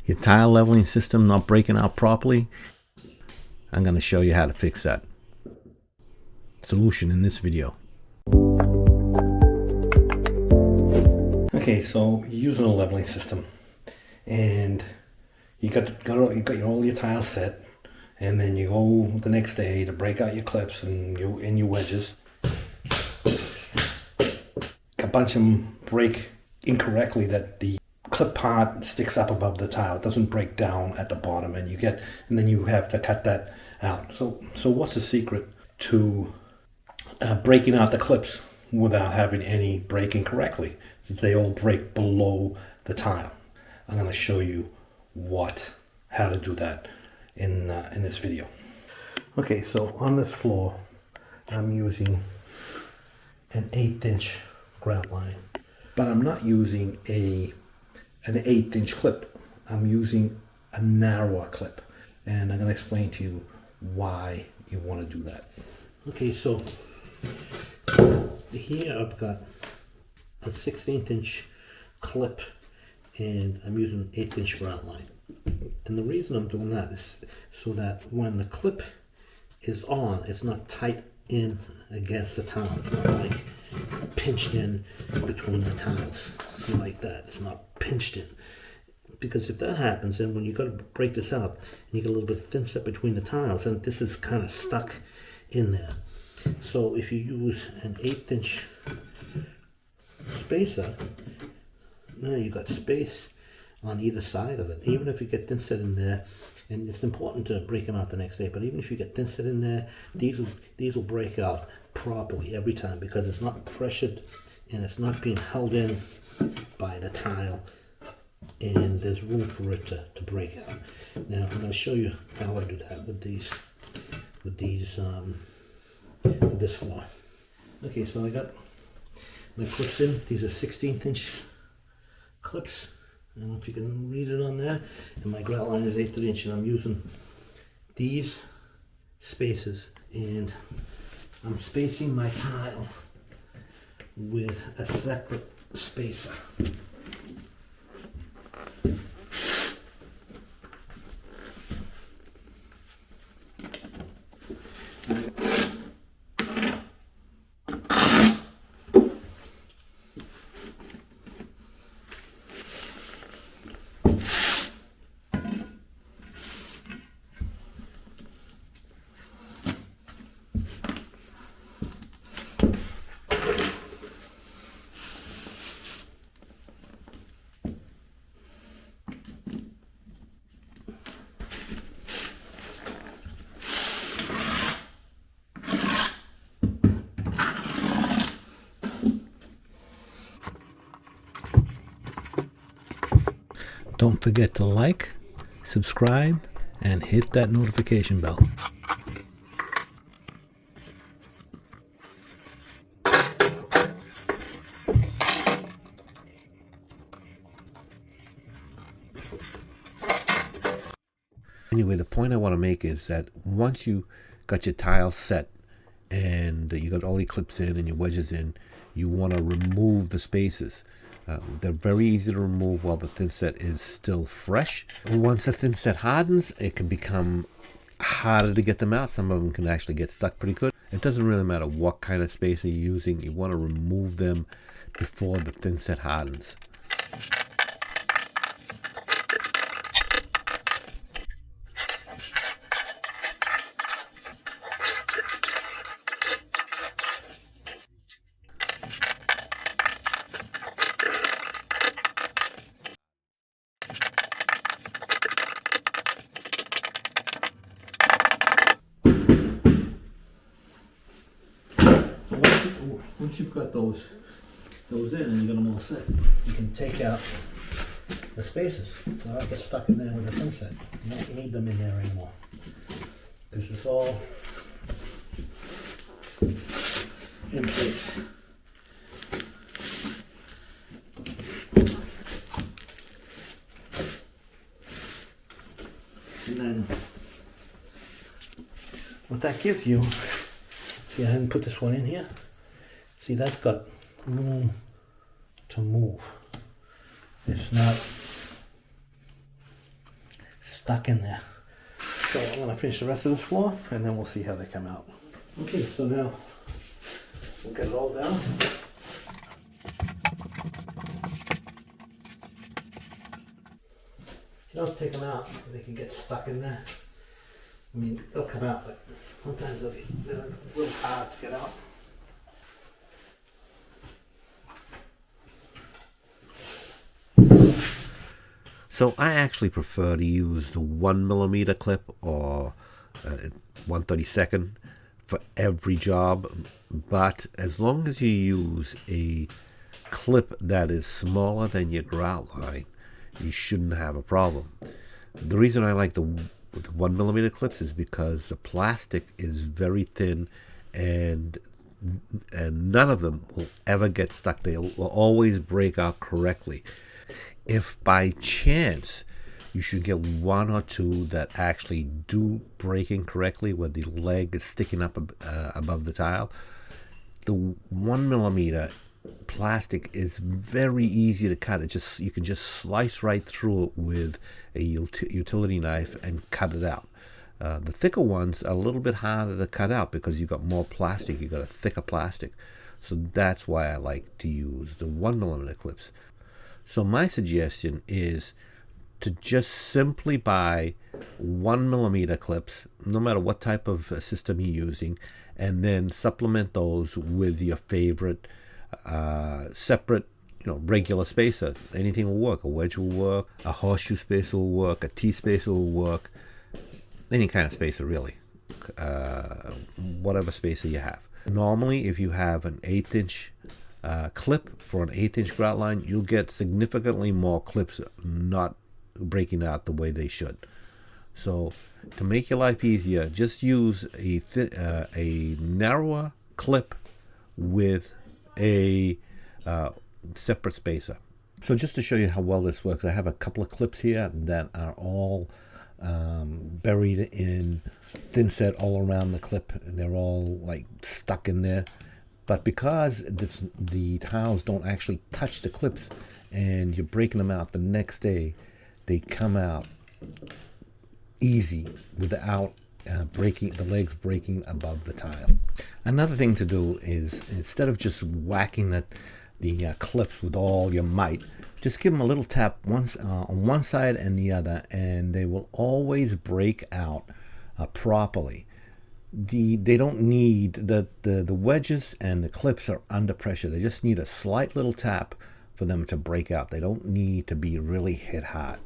your tile leveling system not breaking out properly, I'm going to show you how to fix that. Solution in this video. Okay, so you're using a leveling system, and you got all your tiles set, and then you go the next day to break out your clips and your wedges. A bunch of them break incorrectly, that the clip part sticks up above the tile. It doesn't break down at the bottom, and then you have to cut that out. So what's the secret to breaking out the clips without having any breaking correctly? They all break below the tile. I'm going to show you how to do that in this video. Okay, so on this floor, I'm using an 1/8" grout line, but I'm not using an 1/8" clip. I'm using a narrower clip, and I'm going to explain to you why you want to do that. Okay, so here I've got a 1/16" clip, and I'm using an 1/8" grout line. And the reason I'm doing that is so that when the clip is on, it's not tight in against the tile. It's not like pinched in between the tiles. It's like that. It's not pinched in. Because if that happens, then when you got to break this out, and you get a little bit thin set between the tiles, and this is kind of stuck in there. So if you use an 1/8" spacer, now you got space on either side of it. Even if you get thin set in there, and it's important to break them out the next day, but even if you get thin set in there, these will break out properly every time, because it's not pressured and it's not being held in by the tile, and there's room for it to break out. Now I'm going to show you how I do that with this floor. Okay, so I got my clips in. These are 1/16" clips. I don't know if you can read it on there. And my grout line is 1/8", and I'm using these spaces, and I'm spacing my tile with a separate spacer. Don't forget to like, subscribe, and hit that notification bell. Anyway, the point I want to make is that once you got your tiles set and you got all your clips in and your wedges in, you want to remove the spaces. They're very easy to remove while the thin set is still fresh. Once the thin set hardens, it can become harder to get them out. Some of them can actually get stuck pretty good. It doesn't really matter what kind of spacer you're using. You want to remove them before the thin set hardens. Once you've got those in and you got them all set, you can take out the spaces. So I don't get stuck in there with the thin set. You don't need them in there anymore. This is all in place. And then what that gives you, see, I hadn't put this one in here. See, that's got room to move. It's not stuck in there. So I'm going to finish the rest of this floor and then we'll see how they come out. Okay, so now we'll get it all down. You don't take them out, they can get stuck in there. I mean, they'll come out, but sometimes they're a little hard to get out. So I actually prefer to use the 1mm clip or 1/32 for every job, but as long as you use a clip that is smaller than your grout line, you shouldn't have a problem. The reason I like the 1mm clips is because the plastic is very thin and none of them will ever get stuck. They will always break out correctly. If by chance you should get one or two that actually do break in correctly where the leg is sticking up above the tile, the 1mm plastic is very easy to cut. You can just slice right through it with a utility knife and cut it out. The thicker ones are a little bit harder to cut out because you've got more plastic. You've got a thicker plastic. So that's why I like to use the 1mm clips. So my suggestion is to just simply buy 1mm clips, no matter what type of system you're using, and then supplement those with your favorite separate, regular spacer. Anything will work. A wedge will work, a horseshoe spacer will work, a T-spacer will work, any kind of spacer really, whatever spacer you have. Normally, if you have an 1/8" clip for an 1/8" grout line, you'll get significantly more clips not breaking out the way they should. So to make your life easier, just use a narrower clip with a separate spacer. So just to show you how well this works, I have a couple of clips here that are all buried in thin set all around the clip, and they're all like stuck in there. But because the tiles don't actually touch the clips and you're breaking them out the next day, they come out easy without the legs breaking above the tile. Another thing to do is, instead of just whacking the clips with all your might, just give them a little tap once on one side and the other, and they will always break out properly. They don't need the wedges and the clips are under pressure. They just need a slight little tap for them to break out. They don't need to be really hit hard.